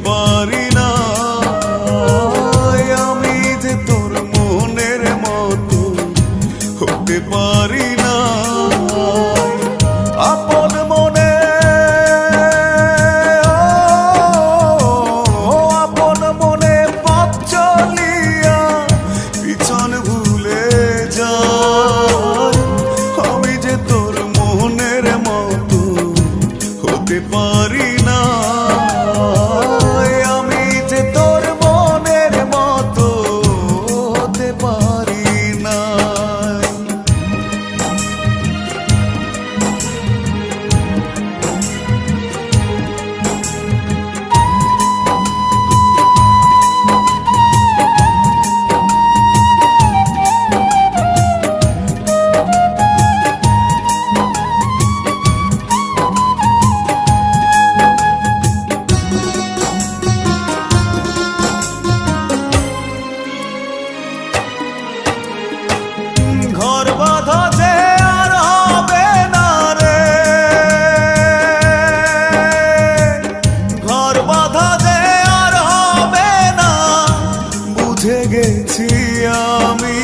পারি না। আমি যে তোর মনের মতো হতে পারি না। আপন মনে আপন মনে পথ চলিয়া পিছন ভুলে যায়। আমি যে তোর মনের মতো হতে পারি না। আমি যে তোর মনের মতো হতে পারি না। ঘর বাঁধা যে আর হবে না রে, ঘর বাঁধা যে আর হবে না। বুঝে গেছি আমি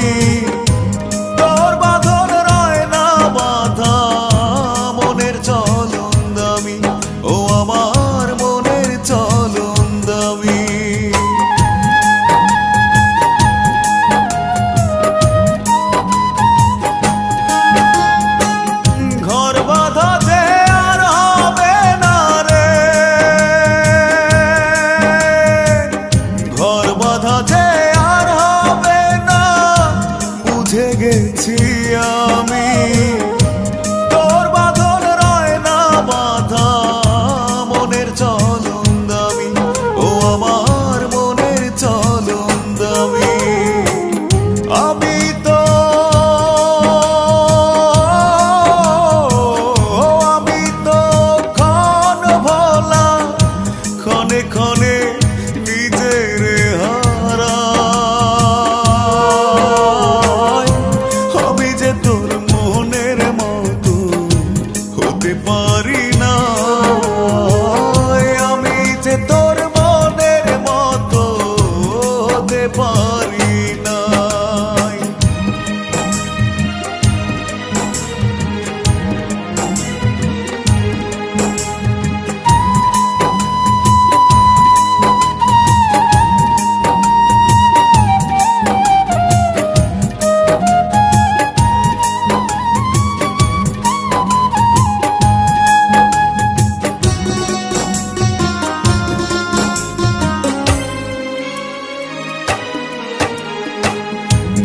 তোর বাঁধন রয় না বাঁধা। মনের চলন দামি, ও আমার মনের চলন দামি। ঘর বাঁধা যে আর হবে না রে, ঘর বাঁধা যে আর হবে না। বুঝে গেছি আমি তোর বাঁধন রয় না বাঁধা। মনের চলন দামি, ও আমার মনের চলন দামি। আমি তো ক্ষণ ভোলা, ক্ষণে ক্ষণে নিজের হারাই। আমি যে তোর মনের মতো হতে পারি না। আমি যে তোর মনের মতো হতে পারি না।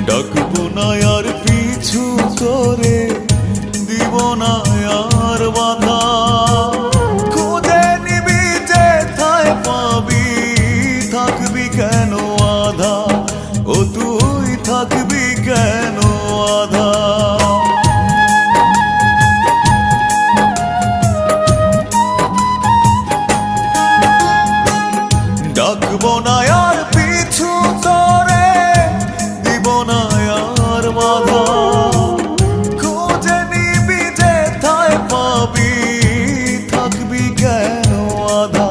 ডাকবো না আর পিছু করে, দিব না আর বাধা। খুঁজে নিবি যেথায় পাবি, থাকবি কেন আধা। ও তুই থাকবি কেন আধা। ডাকবো না আর পিছু করে, দিব না আর বাধা। খুঁজে নিবি যেথায় পাবি, থাকবি কেন আধা।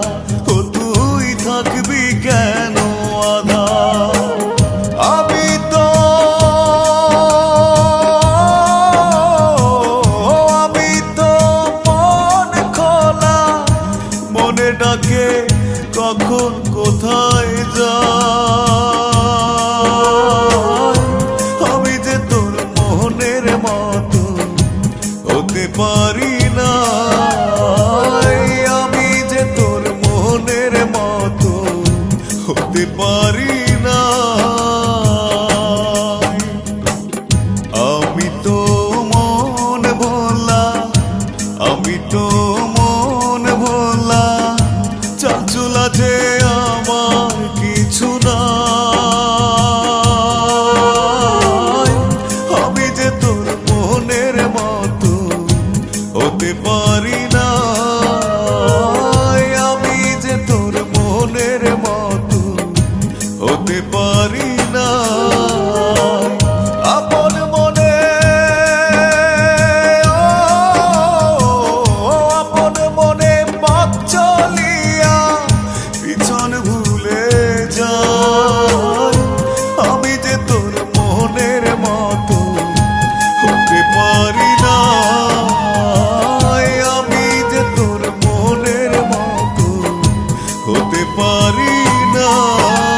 ও তুই থাকবি কেন আধা। আমি তো মন খোলা, মনে ডাকে কখন কোথায় যাই। আমি যে তোর মনের মতো হতে পারি না। আমি যে তোর মনের মতো হতে পারি না। আমি তো মন ভোলা, আমি তো মন ভোলা। চাল চুলা যে আমার কিছু না। হতে পারি না।